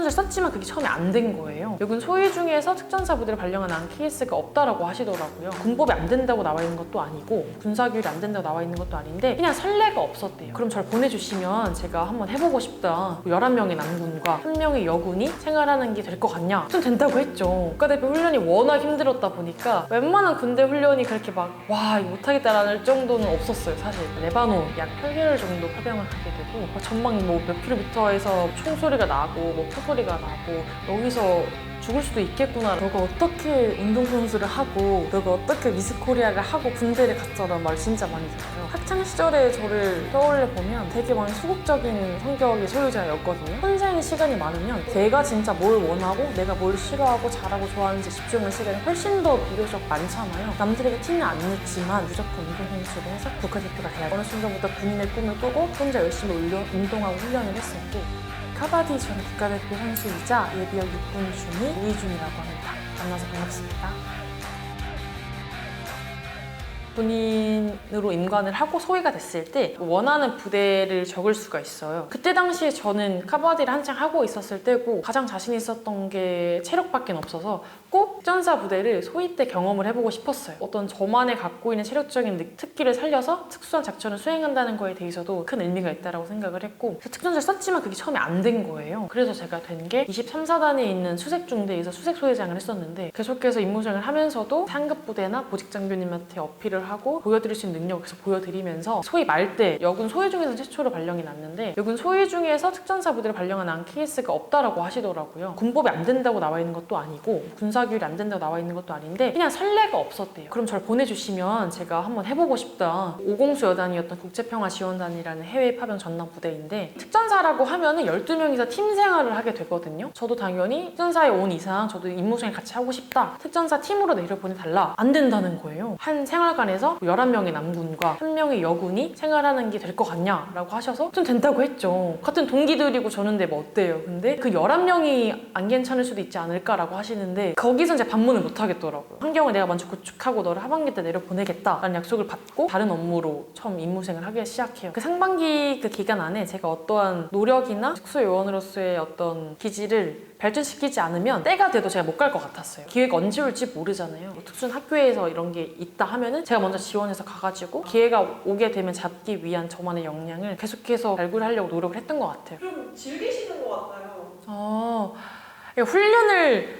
특전사를 썼지만 그게 처음에 안 된 거예요. 여긴 소위 중에서 특전사 부대를 발령한 케이스가 없다라고 하시더라고요. 군법이 안 된다고 나와 있는 것도 아니고 군사규율이 안 된다고 나와 있는 것도 아닌데 그냥 선례가 없었대요. 그럼 저를 보내주시면 제가 한번 해보고 싶다. 11명의 남군과 1명의 여군이 생활하는 게 될 것 같냐? 좀 된다고 했죠. 국가대표 훈련이 워낙 힘들었다 보니까 웬만한 군대 훈련이 그렇게 막 와 이거 못하겠다라는 정도는 없었어요. 사실 레바논 약 8개월 정도 파병을 가게 되고 전방 뭐 몇 킬로미터에서 총소리가 나고 뭐 포소리가 나고 여기서 죽을 수도 있겠구나. 너가 어떻게 운동선수를 하고 너가 어떻게 미스코리아를 하고 군대를 갔어라는 말 진짜 많이 들어요. 학창 시절에 저를 떠올려 보면 되게 많이 수국적인 성격의 소유자였거든요. 혼자인 시간이 많으면 내가 진짜 뭘 원하고 내가 뭘 싫어하고 잘하고 좋아하는지 집중할 시간이 훨씬 더 비교적 많잖아요. 남들에게 티는 안 냈지만 무조건 운동선수를 해서 국가대표가 돼야 어느 순간부터 군인의 꿈을 꾸고 혼자 열심히 운동하고 훈련을 했었고 카바디 전 국가대표 선수이자 예비역 육군 중위 우희준이라고 합니다. 만나서 반갑습니다. 군인으로 임관을 하고 소위가 됐을 때 원하는 부대를 적을 수가 있어요. 그때 당시에 저는 카바디를 한창 하고 있었을 때고 가장 자신 있었던 게 체력밖에 없어서 꼭 특전사 부대를 소위 때 경험을 해보고 싶었어요. 어떤 저만의 갖고 있는 체력적인 특기를 살려서 특수한 작전을 수행한다는 거에 대해서도 큰 의미가 있다고 생각을 했고 특전사를 썼지만 그게 처음에 안 된 거예요. 그래서 제가 된 게 23사단에 있는 수색중대에서 수색소대장을 했었는데 계속해서 임무수행을 하면서도 상급 부대나 보직장교님한테 어필을 하고 보여드릴 수 있는 능력을 계속 보여드리면서 소위 말대, 여군 소위 중에서 최초로 발령이 났는데 여군 소위 중에서 특전사 부대를 발령한 케이스가 없다라고 하시더라고요. 군법이 안 된다고 나와 있는 것도 아니고 군사규율이 안 된다고 나와 있는 것도 아닌데 그냥 선례가 없었대요. 그럼 저를 보내주시면 제가 한번 해보고 싶다. 오공수 여단이었던 국제평화지원단이라는 해외 파병 전담 부대인데 특전사라고 하면은 12명이서 팀 생활을 하게 되거든요. 저도 당연히 특전사에 온 이상 저도 임무수행 같이 하고 싶다. 특전사 팀으로 내려보내달라. 안 된다는 거예요. 한 생활관에서 11명의 남군과 1명의 여군이 생활하는 게 될 것 같냐라고 하셔서 좀 된다고 했죠. 같은 동기들이고 저는데 뭐 어때요? 근데 그 11명이 안 괜찮을 수도 있지 않을까라고 하시는데 거기선 제가 반문을 못 하겠더라고요. 환경을 내가 먼저 구축하고 너를 하반기 때 내려보내겠다라는 약속을 받고 다른 업무로 처음 임무생을 하기 시작해요. 그 상반기 그 기간 안에 제가 어떠한 노력이나 특수요원으로서의 어떤 기질을 발전시키지 않으면 때가 돼도 제가 못 갈 것 같았어요. 기회가 언제 올지 모르잖아요. 특수한 학교에서 이런 게 있다 하면은 제가 먼저 지원해서 가가지고 기회가 오게 되면 잡기 위한 저만의 역량을 계속해서 발굴하려고 노력을 했던 것 같아요. 그럼 즐기시는 것 같아요. 훈련을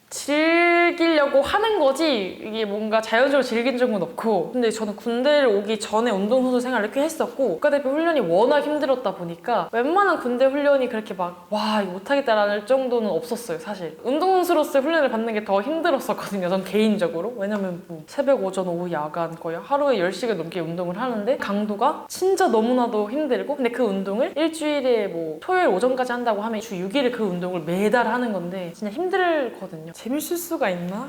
즐기려고 하는 거지 이게 뭔가 자연적으로 즐긴 적은 없고 근데 저는 군대를 오기 전에 운동선수 생활을 꽤 했었고 국가대표 훈련이 워낙 힘들었다 보니까 웬만한 군대 훈련이 그렇게 막 와 이거 못하겠다라는 정도는 없었어요. 사실 운동선수로서의 훈련을 받는 게 더 힘들었었거든요. 전 개인적으로. 왜냐면 뭐 새벽, 오전, 오후, 야간 거의 하루에 10시간 넘게 운동을 하는데 강도가 진짜 너무나도 힘들고 근데 그 운동을 일주일에 뭐 토요일 오전까지 한다고 하면 주 6일을 그 운동을 매달 하는 건데 진짜 힘들거든요. 재밌을 수가 있나?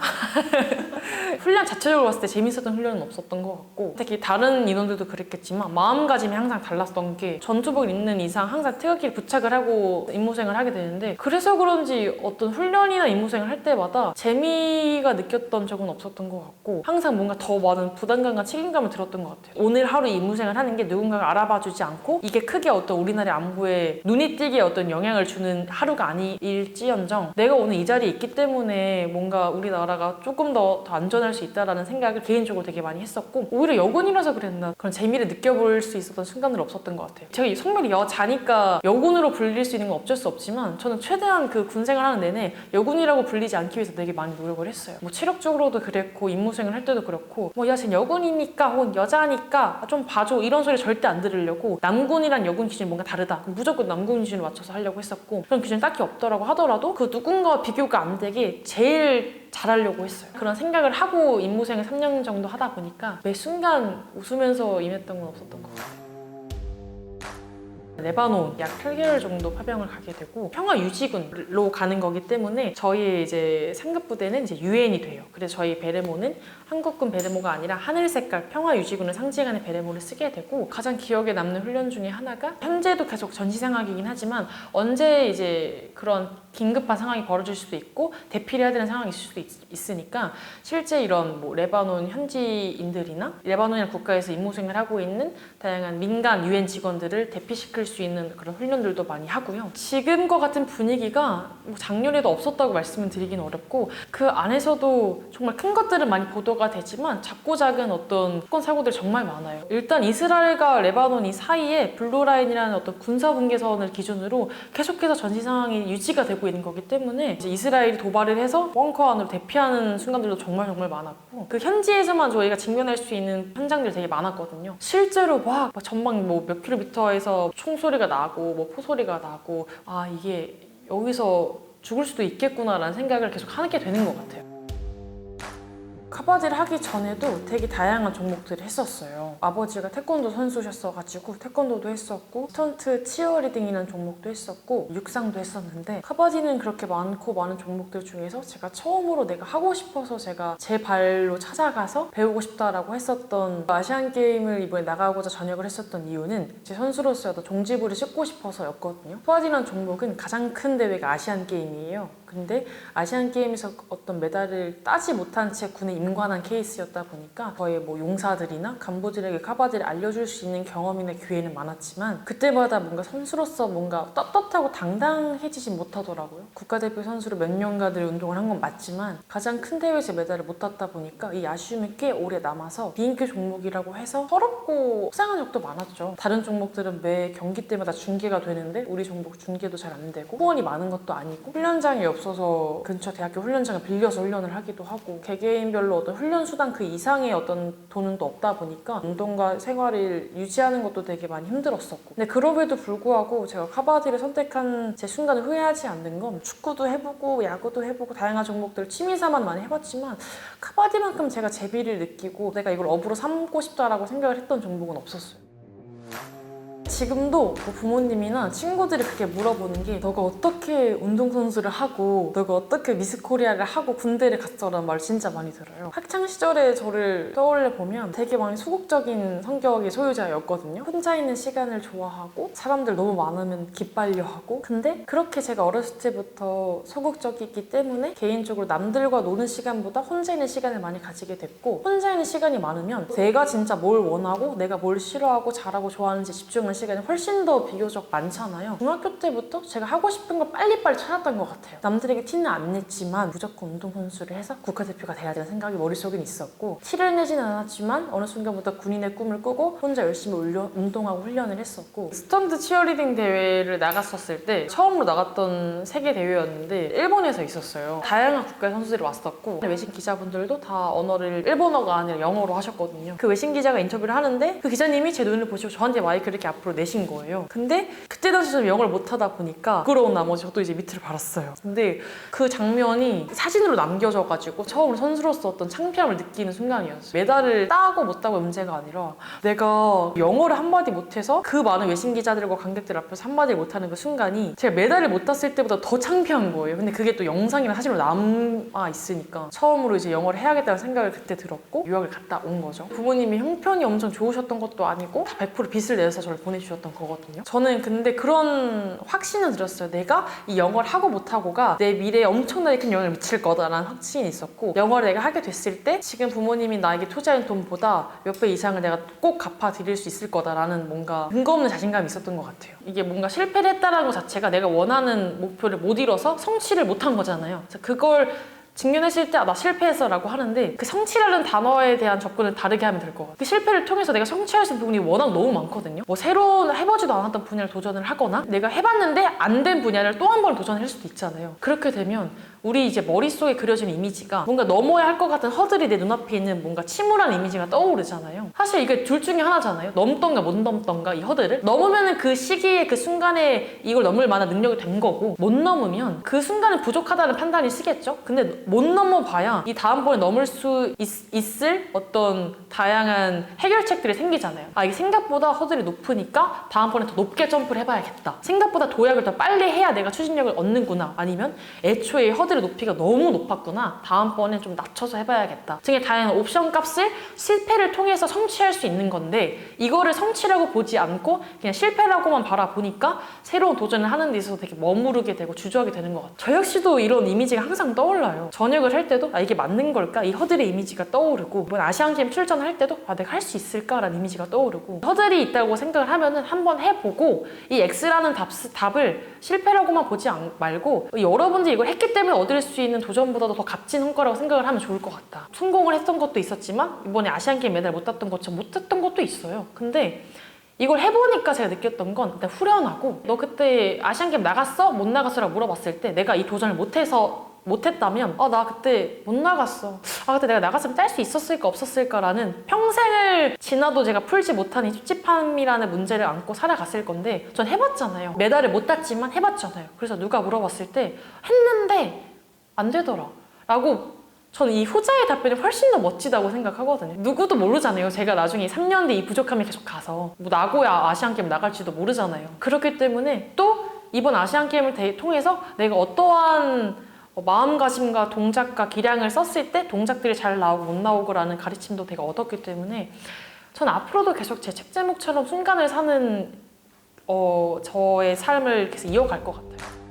훈련 자체적으로 봤을 때 재밌었던 훈련은 없었던 것 같고 특히 다른 인원들도 그랬겠지만 마음가짐이 항상 달랐던 게 전투복을 입는 이상 항상 태극기를 부착을 하고 임무수행을 하게 되는데 그래서 그런지 어떤 훈련이나 임무수행을 할 때마다 재미가 느꼈던 적은 없었던 것 같고 항상 뭔가 더 많은 부담감과 책임감을 들었던 것 같아요. 오늘 하루 임무수행을 하는 게 누군가가 알아봐주지 않고 이게 크게 어떤 우리나라의 안보에 눈이 띄게 어떤 영향을 주는 하루가 아닐지언정 내가 오늘 이 자리에 있기 때문에 뭔가 우리나라가 조금 더 안전할 수 있다라는 생각을 개인적으로 되게 많이 했었고 오히려 여군이라서 그랬나 그런 재미를 느껴볼 수 있었던 순간은 없었던 것 같아요. 제가 성별이 여자니까 여군으로 불릴 수 있는 건 어쩔 수 없지만 저는 최대한 그 군생활 하는 내내 여군이라고 불리지 않기 위해서 되게 많이 노력을 했어요. 뭐 체력적으로도 그랬고 임무수행을 할 때도 그렇고 뭐 야 쟤 여군이니까 혹은 여자니까 좀 봐줘 이런 소리 절대 안 들으려고 남군이랑 여군 기준이 뭔가 다르다 무조건 남군 기준을 맞춰서 하려고 했었고 그런 기준이 딱히 없더라고 하더라도 그 누군가와 비교가 안 되게 제일 잘하려고 했어요. 그런 생각을 하고 임무생을 3년 정도 하다 보니까 매 순간 웃으면서 임했던 건 없었던 것 같아요. 레바논 약 8개월 정도 파병을 가게 되고 평화유지군로 가는 거기 때문에 저희의 이제 상급 부대는 이제 유엔이 돼요. 그래서 저희 베레모는 한국군 베레모가 아니라 하늘 색깔 평화유지군을 상징하는 베레모를 쓰게 되고 가장 기억에 남는 훈련 중에 하나가 현재도 계속 전시생활이긴 하지만 언제 이제 그런 긴급한 상황이 벌어질 수도 있고 대피를 해야 되는 상황이 있을 수도 있으니까 실제 이런 뭐 레바논 현지인들이나 레바논이라는 국가에서 임무 수행을 하고 있는 다양한 민간 유엔 직원들을 대피시킬 수 있는 그런 훈련들도 많이 하고요. 지금과 같은 분위기가 뭐 작년에도 없었다고 말씀을 드리긴 어렵고 그 안에서도 정말 큰 것들은 많이 보도가 되지만 작고 작은 어떤 사건 사고들이 정말 많아요. 일단 이스라엘과 레바논 이 사이에 블루라인이라는 어떤 군사 분계선을 기준으로 계속해서 전시 상황이 유지가 되고 있는 거기 때문에 이제 이스라엘이 도발을 해서 벙커 안으로 대피하는 순간들도 정말 많았고 그 현지에서만 저희가 직면할 수 있는 현장들이 되게 많았거든요. 실제로 막 전방 뭐 몇 킬로미터에서 총소리가 나고 뭐 포소리가 나고 아 이게 여기서 죽을 수도 있겠구나라는 생각을 계속 하게 되는 것 같아요. 카바디를 하기 전에도 되게 다양한 종목들을 했었어요. 아버지가 태권도 선수셨어가지고 태권도도 했었고 스턴트, 치어리딩이라는 종목도 했었고 육상도 했었는데 카바디는 그렇게 많고 많은 종목들 중에서 제가 처음으로 내가 하고 싶어서 제가 제 발로 찾아가서 배우고 싶다라고 했었던 아시안게임을 이번에 나가고자 전역을 했었던 이유는 제 선수로서의 어떤 종지부를 싣고 싶어서였거든요. 카바디라는 종목은 가장 큰 대회가 아시안게임이에요. 근데 아시안게임에서 어떤 메달을 따지 못한 채 군에 임관한 케이스였다 보니까 저의 뭐 용사들이나 간부들에게 카바디를 알려줄 수 있는 경험이나 기회는 많았지만 그때마다 뭔가 선수로서 뭔가 떳떳하고 당당해지지 못하더라고요. 국가대표 선수로 몇 년간을 운동을 한 건 맞지만 가장 큰 대회에서 메달을 못 땄다 보니까 이 아쉬움이 꽤 오래 남아서 비인기 종목이라고 해서 서럽고 속상한 적도 많았죠. 다른 종목들은 매 경기 때마다 중계가 되는데 우리 종목 중계도 잘 안 되고 후원이 많은 것도 아니고 훈련장이 없어서 근처 대학교 훈련장을 빌려서 훈련을 하기도 하고 개개인별로 어떤 훈련 수단 그 이상의 어떤 돈은 또 없다 보니까 운동과 생활을 유지하는 것도 되게 많이 힘들었었고 근데 그럼에도 불구하고 제가 카바디를 선택한 제 순간을 후회하지 않는 건 축구도 해보고 야구도 해보고 다양한 종목들을 취미삼아 많이 해봤지만 카바디만큼 제가 재미를 느끼고 내가 이걸 업으로 삼고 싶다라고 생각을 했던 종목은 없었어요. 지금도 뭐 부모님이나 친구들이 그렇게 물어보는 게 너가 어떻게 운동선수를 하고 너가 어떻게 미스코리아를 하고 군대를 갔어라는 말 진짜 많이 들어요. 학창시절에 저를 떠올려 보면 되게 많이 소극적인 성격의 소유자였거든요. 혼자 있는 시간을 좋아하고 사람들 너무 많으면 기빨려 하고 근데 그렇게 제가 어렸을 때부터 소극적이기 때문에 개인적으로 남들과 노는 시간보다 혼자 있는 시간을 많이 가지게 됐고 혼자 있는 시간이 많으면 내가 진짜 뭘 원하고 내가 뭘 싫어하고 잘하고 좋아하는지 집중을 시간이 훨씬 더 비교적 많잖아요. 중학교 때부터 제가 하고 싶은 걸 빨리빨리 찾았던 것 같아요. 남들에게 티는 안 냈지만 무조건 운동선수를 해서 국가대표가 돼야 되는 생각이 머릿속엔 있었고 티를 내지는 않았지만 어느 순간부터 군인의 꿈을 꾸고 혼자 열심히 운동하고 훈련을 했었고 스턴트 치어리딩 대회를 나갔었을 때 처음으로 나갔던 세계 대회였는데 일본에서 있었어요. 다양한 국가의 선수들이 왔었고 외신 기자분들도 다 언어를 일본어가 아니라 영어로 하셨거든요. 그 외신 기자가 인터뷰를 하는데 그 기자님이 제 눈을 보시고 저한테 마이크를 이렇게 앞으로 내신 거예요. 근데 그때 당시 저는 영어를 못하다 보니까 부끄러운 나머지 저도 이제 밑을 발았어요. 근데 그 장면이 사진으로 남겨져가지고 처음으로 선수로서 어떤 창피함을 느끼는 순간이었어요. 메달을 따고 못 따고 문제가 아니라 내가 영어를 한마디 못해서 그 많은 외신 기자들과 관객들 앞에서 한마디를 못하는 그 순간이 제가 메달을 못 땄을 때보다 더 창피한 거예요. 근데 그게 또 영상이나 사진으로 남아 있으니까 처음으로 이제 영어를 해야겠다는 생각을 그때 들었고 유학을 갔다 온 거죠. 부모님이 형편이 엄청 좋으셨던 것도 아니고 다 100% 빚을 내서 저를 보내주셨던 거거든요. 저는 근데 그런 확신을 들었어요. 내가 이 영어를 하고 못하고가 내 미래에 엄청나게 큰 영향을 미칠 거다라는 확신이 있었고 영어를 내가 하게 됐을 때 지금 부모님이 나에게 투자한 돈보다 몇 배 이상을 내가 꼭 갚아드릴 수 있을 거다라는 뭔가 근거 없는 자신감이 있었던 것 같아요. 이게 뭔가 실패를 했다는 것 자체가 내가 원하는 목표를 못 이뤄서 성취를 못한 거잖아요. 그래서 그걸 직면했을 때 나 실패했어 라고 하는데 그 성취라는 단어에 대한 접근을 다르게 하면 될 것 같아요. 그 실패를 통해서 내가 성취할 수 있는 부분이 워낙 너무 많거든요. 뭐 새로운 해보지도 않았던 분야를 도전을 하거나 내가 해봤는데 안 된 분야를 또 한 번 도전할 수도 있잖아요. 그렇게 되면 우리 이제 머릿속에 그려진 이미지가 뭔가 넘어야 할 것 같은 허들이 내 눈앞에 있는 뭔가 침울한 이미지가 떠오르잖아요. 사실 이게 둘 중에 하나잖아요. 넘던가 못 넘던가 이 허들을 넘으면 그 시기에 그 순간에 이걸 넘을 만한 능력이 된 거고 못 넘으면 그 순간은 부족하다는 판단이 쓰겠죠. 근데 못 넘어봐야 이 다음번에 넘을 수 있을 어떤 다양한 해결책들이 생기잖아요. 아, 이게 생각보다 허들이 높으니까 다음번에 더 높게 점프를 해봐야겠다. 생각보다 도약을 더 빨리 해야 내가 추진력을 얻는구나. 아니면 애초에 허들의 높이가 너무 높았구나. 다음번에 좀 낮춰서 해봐야겠다. 등의 다양한 옵션 값을 실패를 통해서 성취할 수 있는 건데 이거를 성취라고 보지 않고 그냥 실패라고만 바라보니까 새로운 도전을 하는 데 있어서 되게 머무르게 되고 주저하게 되는 것 같아요. 저 역시도 이런 이미지가 항상 떠올라요. 전역을 할 때도 아, 이게 맞는 걸까? 이 허들의 이미지가 떠오르고 이번 아시안게임 출전을 할 때도 아, 내가 할 수 있을까라는 이미지가 떠오르고 허들이 있다고 생각을 하면은 한번 해보고 이 X라는 답을 실패라고만 보지 말고 여러분들이 이걸 했기 때문에 얻을 수 있는 도전보다도 더 값진 성과라고 생각을 하면 좋을 것 같다. 성공을 했던 것도 있었지만 이번에 아시안게임 메달 못 땄던 것처럼 못했던 것도 있어요. 근데 이걸 해보니까 제가 느꼈던 건 일단 후련하고 너 그때 아시안게임 나갔어? 못 나갔어? 라고 물어봤을 때 내가 이 도전을 못했다면 나 그때 못 나갔어. 그때 내가 나갔으면 딸 수 있었을까 없었을까라는 평생을 지나도 제가 풀지 못한 이 찝찝함이라는 문제를 안고 살아갔을 건데 전 해봤잖아요. 메달을 못 땄지만 해봤잖아요. 그래서 누가 물어봤을 때 했는데 안 되더라 라고 저는 이 후자의 답변이 훨씬 더 멋지다고 생각하거든요. 누구도 모르잖아요. 제가 나중에 3년 뒤 이 부족함이 계속 가서 뭐 나고야 아시안게임 나갈지도 모르잖아요. 그렇기 때문에 또 이번 아시안게임을 통해서 내가 어떠한 마음가짐과 동작과 기량을 썼을 때 동작들이 잘 나오고 못 나오고라는 가르침도 되게 얻었기 때문에 전 앞으로도 계속 제 책 제목처럼 순간을 사는 저의 삶을 계속 이어갈 것 같아요.